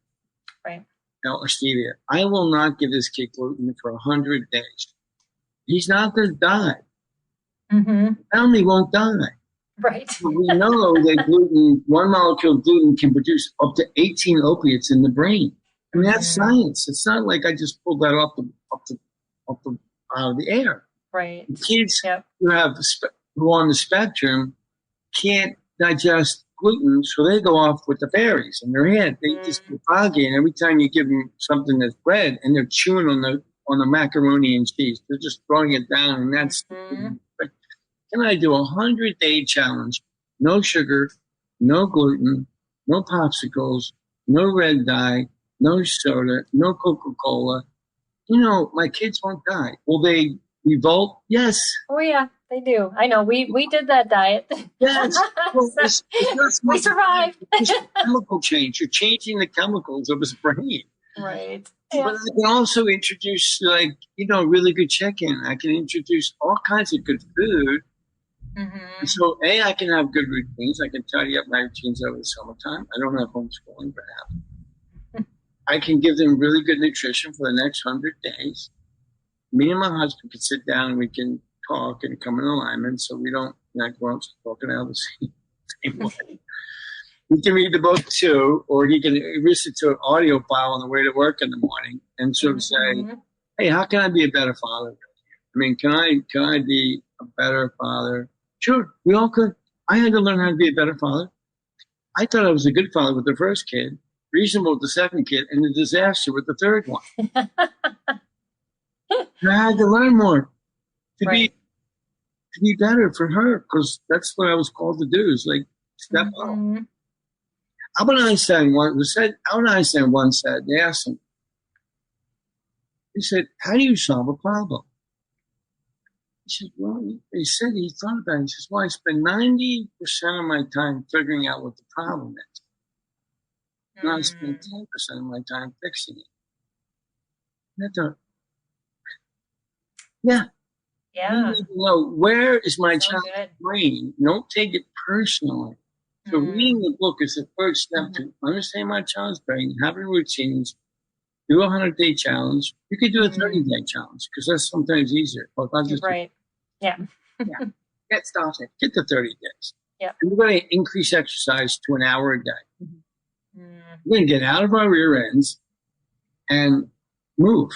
Right. Now, or stevia. I will not give this kid gluten for 100 days. He's not going to die. The family won't die. Right. We know that gluten, one molecule of gluten can produce up to 18 opiates in the brain. I mean, that's science. It's not like I just pulled that out of the air. Right. Kids who are on the spectrum can't digest gluten, so they go off with the fairies in their head. They just get foggy, and every time you give them something that's bread, and they're chewing on the macaroni and cheese, they're just throwing it down, and that's. Can I do 100-day challenge? No sugar, no gluten, no popsicles, no red dye, no soda, no Coca-Cola. You know, my kids won't die. Will they revolt? Yes. Oh, yeah, they do. I know. We did that diet. Yes. Well, we survived. It's a chemical change. You're changing the chemicals of his brain. Right. But I can also introduce, really good chicken. I can introduce all kinds of good food. So, I can have good routines. I can tidy up my routines over the summertime. I don't have homeschooling, but I have. I can give them really good nutrition for the next 100 days. Me and my husband can sit down and we can talk and come in alignment so we don't go out talking out of the same way. He can read the book too, or he can listen to an audio file on the way to work in the morning and sort of say, hey, how can I be a better father? I mean, can I be a better father? Sure, we all could. I had to learn how to be a better father. I thought I was a good father with the first kid, reasonable with the second kid, and a disaster with the third one. And I had to learn more to be better for her, because that's what I was called to do, is step up. Albert Einstein once said, they asked him, he said, how do you solve a problem? He said, he thought about it. He says, well, I spend 90% of my time figuring out what the problem is. And I spend 10% of my time fixing it. And I thought, yeah. I need to know, where is my child's brain? Don't take it personally. So reading the book is the first step to understand my child's brain, having routines, do a 100-day challenge. You could do a 30-day challenge, because that's sometimes easier. Get started. Get to 30 days. Yeah. And we're going to increase exercise to an hour a day. We're going to get out of our rear ends and move.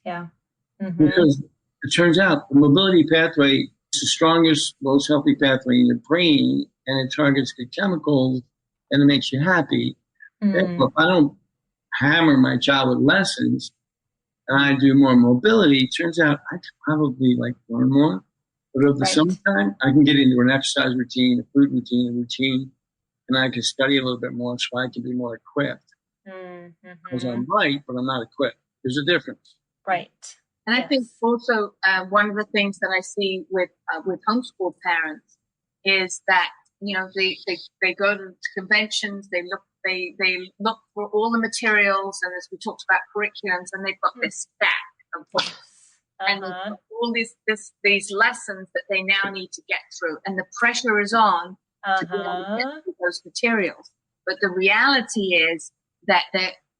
Yeah. Because it turns out the mobility pathway is the strongest, most healthy pathway in your brain, and it targets good chemicals, and it makes you happy. Therefore, if I don't hammer my child with lessons and I do more mobility, it turns out I could probably learn more. But over the summertime, I can get into an exercise routine, a food routine, and I can study a little bit more so I can be more equipped. Because I'm bright, but I'm not equipped. There's a difference. Right. And I think also one of the things that I see with homeschool parents is that, they go to conventions, they look for all the materials, and as we talked about curriculums, and they've got this stack of books. And all these lessons that they now need to get through, and the pressure is on to be able to get through those materials. But the reality is that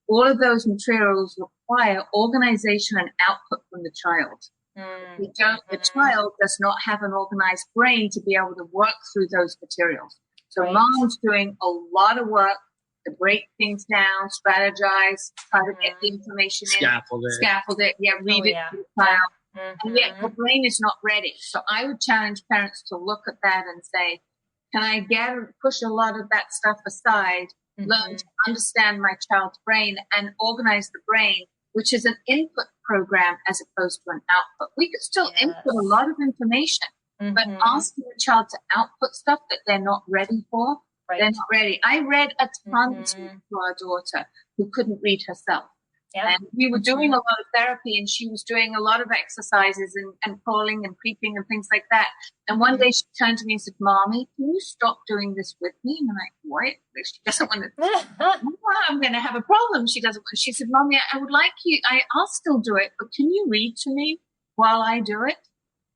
all of those materials require organization and output from the child. The child does not have an organized brain to be able to work through those materials. So mom's doing a lot of work to break things down, strategize, try to get the information Scaffold it, read it to the child. And yet the brain is not ready. So I would challenge parents to look at that and say, can I push a lot of that stuff aside, learn to understand my child's brain and organize the brain, which is an input program as opposed to an output. We could still input a lot of information, but asking the child to output stuff that they're not ready for, they're not ready. I read a ton to our daughter who couldn't read herself. Yeah. And we were doing a lot of therapy, and she was doing a lot of exercises and crawling and creeping and things like that. And one day she turned to me and said, Mommy, can you stop doing this with me? And I'm like, what? She doesn't want to. I'm going to have a problem. She doesn't. She said, Mommy, I would like you. I'll still do it, but can you read to me while I do it?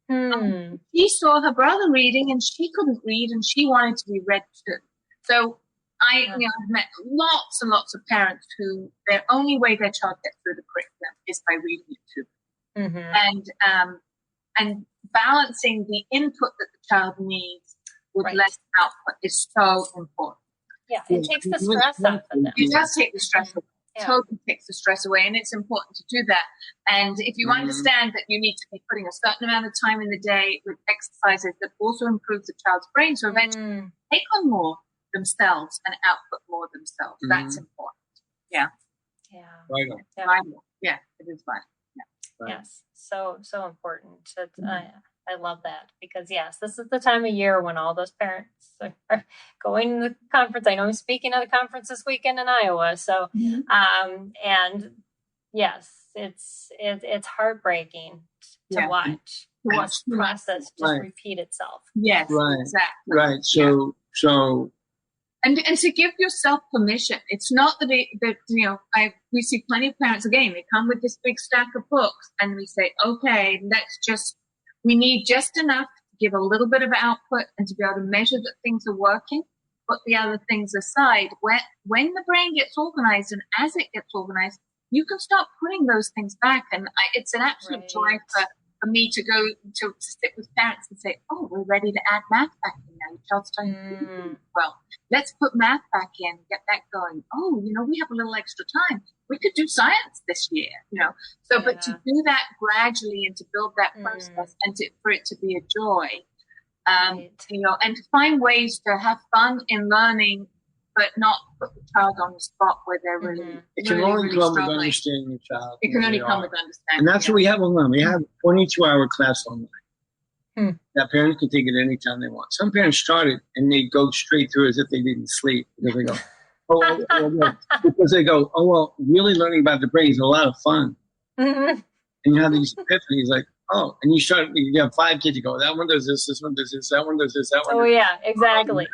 She saw her brother reading and she couldn't read and she wanted to be read to. So I've met lots and lots of parents who their only way their child gets through the curriculum is by reading it to them. And balancing the input that the child needs with less output is so important. Yeah, it takes the stress off of them. It does take the stress away. Totally takes the stress away, and it's important to do that. And if you understand that you need to be putting a certain amount of time in the day with exercises that also improve the child's brain, so eventually take on more themselves and output more themselves. That's important. Yeah. Right on. Yeah, it is vital. Right. Yes, so important. I love that because this is the time of year when all those parents are going to the conference. I know I'm speaking at a conference this weekend in Iowa. So, and yes, it's heartbreaking to watch this process just repeat itself. Yes, exactly. Right. So. And to give yourself permission. It's not that we see plenty of parents again. They come with this big stack of books, and we say, okay, we need just enough to give a little bit of output and to be able to measure that things are working. Put the other things aside. When the brain gets organized, and as it gets organized, you can start putting those things back. And it's an absolute joy for me to go to sit with parents and say, oh, we're ready to add math back in now. Your child's starting to do well. Let's put math back in, get that going. Oh, we have a little extra time. We could do science this year, So, but to do that gradually and to build that process and for it to be a joy, and to find ways to have fun in learning, but not put the child on the spot where they're really. It can only come with understanding the child. It can only come with understanding. And that's what we have online. We have a 22-hour class online. That parents can take it anytime they want. Some parents start it and they go straight through as if they didn't sleep because they go, really learning about the brain is a lot of fun. And you have these epiphanies like, and you have 5 kids, you go, that one does this one does this, that one does this, that one. Oh, yeah, exactly.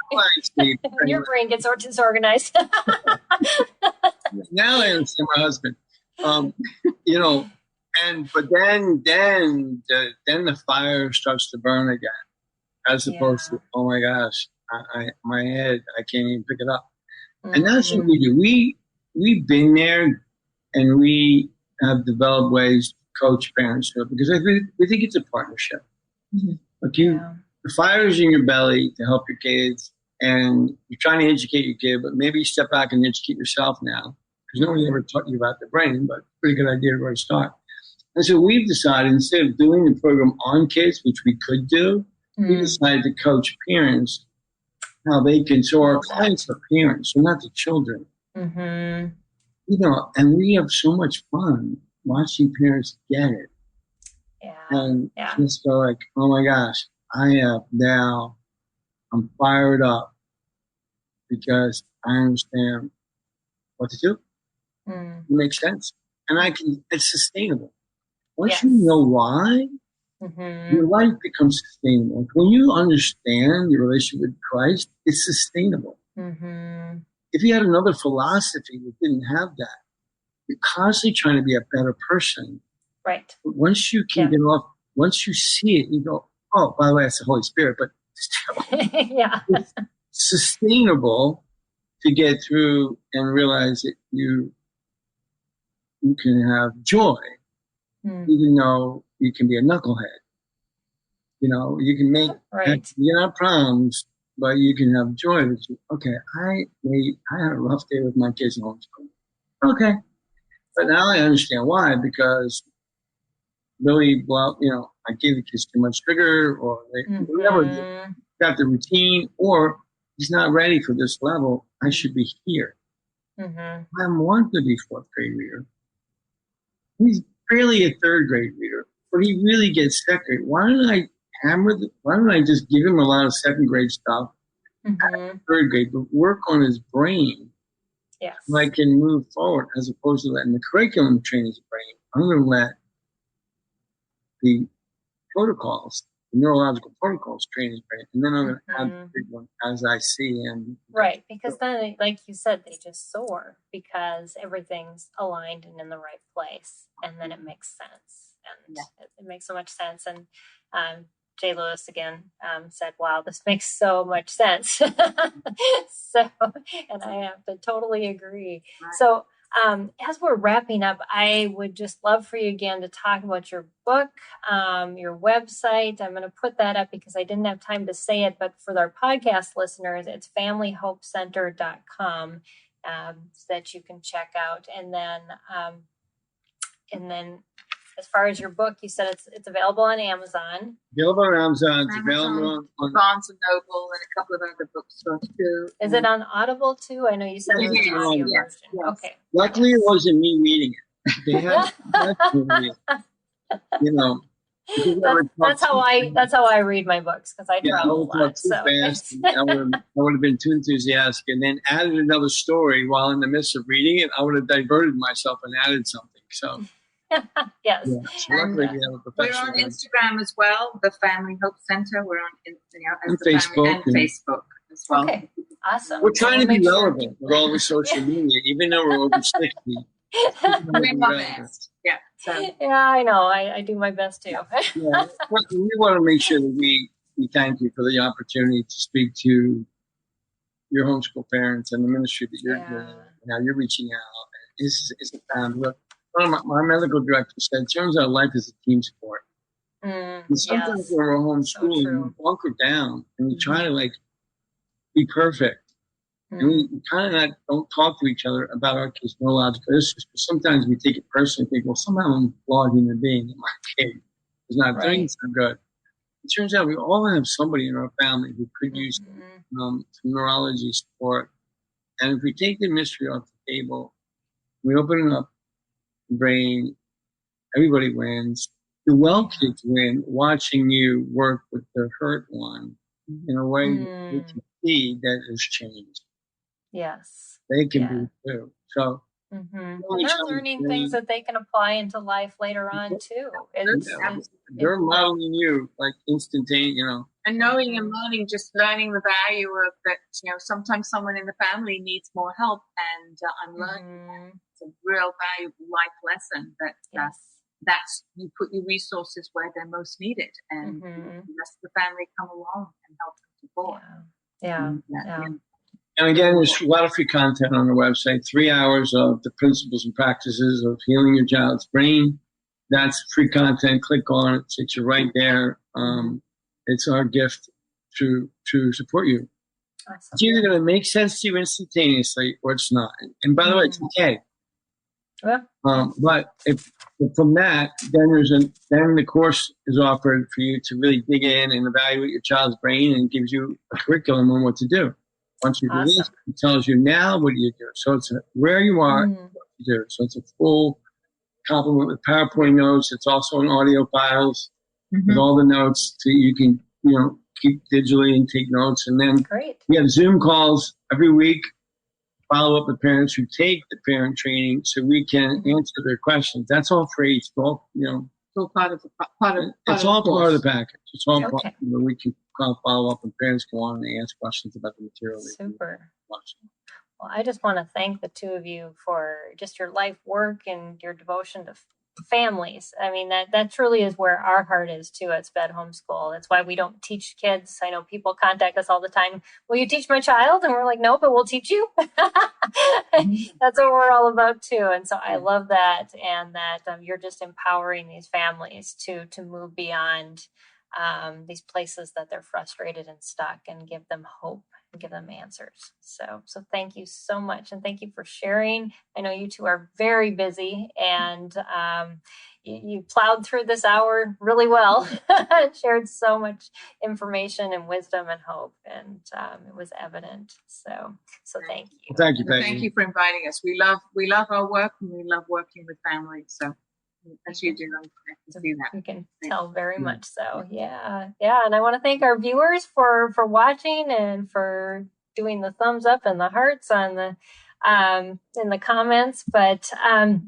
Your brain gets disorganized. Now I understand my husband. But then the fire starts to burn again, as opposed to, oh my gosh, my head, I can't even pick it up. And that's what we do. We've been there, and we have developed ways to coach parents through it because we think it's a partnership. Like the fire is in your belly to help your kids, and you're trying to educate your kid, but maybe you step back and educate yourself now because nobody ever taught you about the brain, but pretty good idea where to start. And so we've decided, instead of doing the program on kids, which we could do, we decided to coach parents how they can. So our clients are parents, so not the children. And we have so much fun watching parents get it. And just go like, oh my gosh, I'm fired up because I understand what to do. It makes sense. And it's sustainable. Once you know why, your life becomes sustainable. When you understand your relationship with Christ, it's sustainable. If you had another philosophy that didn't have that, you're constantly trying to be a better person. Right. But once you can get off, once you see it, you go, oh, by the way, that's the Holy Spirit, but still, it's sustainable to get through and realize that you can have joy. Even though you can be a knucklehead, you can make problems, but you can have joy. Okay, I had a rough day with my kids in homeschool. Okay, but now I understand why, because Billy, I gave the kids too much sugar, or they whatever got the routine, or he's not ready for this level. I should be here. I want to be 4th grade reader. He's barely a 3rd grade reader, but he really gets 2nd grade. Why don't I just give him a lot of 2nd grade stuff at 3rd grade, but work on his brain so I can move forward, as opposed to letting the curriculum train his brain. I'm going to let the neurological protocols train his brain, and then I'm going to add the big one as I see him. Right, because then, like you said, they just soar because everything's aligned and in the right place, and then it makes sense. and it makes so much sense. And Jay Lewis again said, wow, this makes so much sense. So, and I have to totally agree. Right. So as we're wrapping up, I would just love for you again to talk about your book, your website. I'm going to put that up because I didn't have time to say it, but for our podcast listeners, it's familyhopecenter.com so that you can check out. And then as far as your book, you said it's available on Amazon. Available on Amazon. It's available on Barnes and Noble and a couple of other bookstores too. Is it on Audible too? I know you said it was an audio version. Yes. Okay. Luckily, it wasn't me reading it. They had that's how I read my books because I travel a lot. So fast. I would have been too enthusiastic and then added another story while in the midst of reading it. I would have diverted myself and added something. So. Yes. Yeah, so luckily we have a we're on Instagram as well, the Family Hope Center. We're on Facebook as well. Okay, awesome. We're trying to be relevant with all the social media, even though we're over 60. Yeah. So. Yeah, I know. I do my best too. Yeah, we want to make sure that we thank you for the opportunity to speak to your homeschool parents and the ministry that you're doing. Now you're reaching out. It's a time. Look, my medical director said, turns out life is a team sport. And sometimes when we're homeschooling, we bunker down and we try to be perfect. And we kind of don't talk to each other about our kids' neurological issues. But sometimes we take it personally and think, well, somehow I'm a flawed human being and my kid is not doing so good. It turns out we all have somebody in our family who could use some neurology support. And if we take the mystery off the table, we open it up, brain, everybody wins. The well kids win watching you work with the hurt one in a way that they can see that has changed. Yes. They can do too. So they're learning things that they can apply into life later on too. They're modeling you instantaneous, And knowing and learning, just learning the value of that, sometimes someone in the family needs more help and I'm learning that. A real valuable life lesson that that's you put your resources where they're most needed and the rest of the family come along and help them support. And again, there's a lot of free content on the website. 3 hours of the principles and practices of healing your child's brain. That's free content. Click on it. It's right there. It's our gift to support you. Awesome. It's either going to make sense to you instantaneously or it's not. And by the way, it's okay. But if from that, then the course is offered for you to really dig in and evaluate your child's brain and gives you a curriculum on what to do. Once you do this, it tells you now what do you do. So it's where you are, what you do. So it's a full complement with PowerPoint notes. It's also in audio files with all the notes so you can keep digitally and take notes. And then we have Zoom calls every week. Follow up with parents who take the parent training so we can answer their questions. That's all free. It's all, all part of the package. It's all part of the package. It's all part of where we can follow up and parents go on and ask questions about the material. Super. Well, I just want to thank the two of you for just your life work and your devotion to families. I mean, that truly is where our heart is too at Sped Homeschool. That's why we don't teach kids. I know people contact us all the time. Will you teach my child? And we're like, no, but we'll teach you. That's what we're all about too. And so I love that. And that you're just empowering these families to move beyond these places that they're frustrated and stuck and give them hope and give them answers. So thank you so much. And thank you for sharing. I know you two are very busy and you plowed through this hour really well and shared so much information and wisdom and hope. And it was evident. So thank you. Thank you, Peggy. Thank you for inviting us. We love our work and we love working with families. So as you do, I can see that. You can tell very much so. Yeah. And I want to thank our viewers for watching and for doing the thumbs up and the hearts on the in the comments. But oh,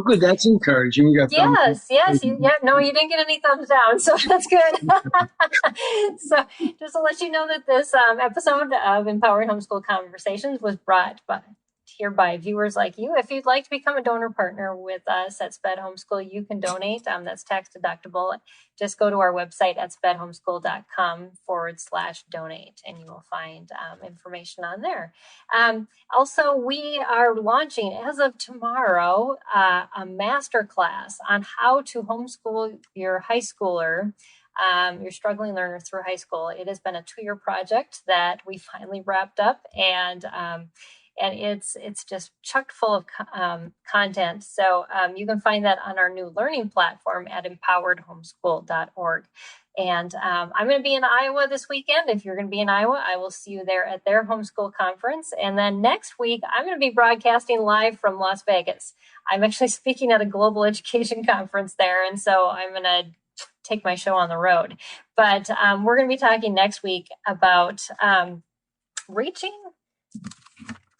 good. That's encouraging. You got yes. You didn't get any thumbs down, so that's good. So just to let you know that this episode of Empowering Homeschool Conversations was brought here by viewers like you. If you'd like to become a donor partner with us at SPED Homeschool, you can donate. That's tax deductible. Just go to our website at spedhomeschool.com/donate, and you will find information on there. Also, we are launching, as of tomorrow, a masterclass on how to homeschool your high schooler, your struggling learner through high school. It has been a 2-year project that we finally wrapped up, and it's just chock full of content. So you can find that on our new learning platform at empoweredhomeschool.org. And I'm going to be in Iowa this weekend. If you're going to be in Iowa, I will see you there at their homeschool conference. And then next week, I'm going to be broadcasting live from Las Vegas. I'm actually speaking at a global education conference there. And so I'm going to take my show on the road. But we're going to be talking next week about reaching.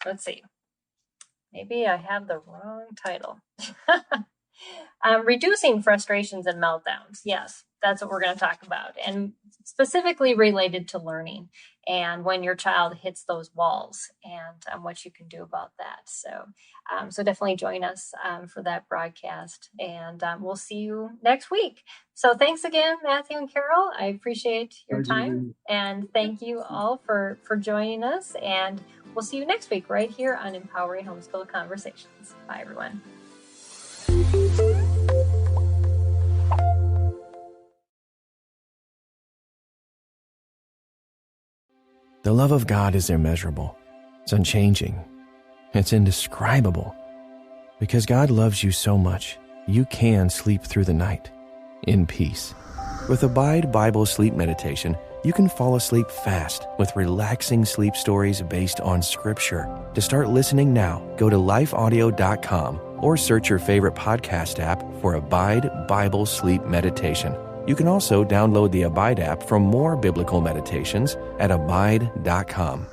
Let's see. Maybe I have the wrong title. Reducing frustrations and meltdowns. Yes, that's what we're going to talk about. And specifically related to learning and when your child hits those walls and what you can do about that. So definitely join us for that broadcast. And we'll see you next week. So thanks again, Matthew and Carol. I appreciate your time. And thank you all for joining us. And we'll see you next week right here on Empowering Homeschool Conversations. Bye, everyone. The love of God is immeasurable. It's unchanging. It's indescribable. Because God loves you so much, you can sleep through the night in peace. With Abide Bible Sleep Meditation, you can fall asleep fast with relaxing sleep stories based on Scripture. To start listening now, go to lifeaudio.com or search your favorite podcast app for Abide Bible Sleep Meditation. You can also download the Abide app for more biblical meditations at abide.com.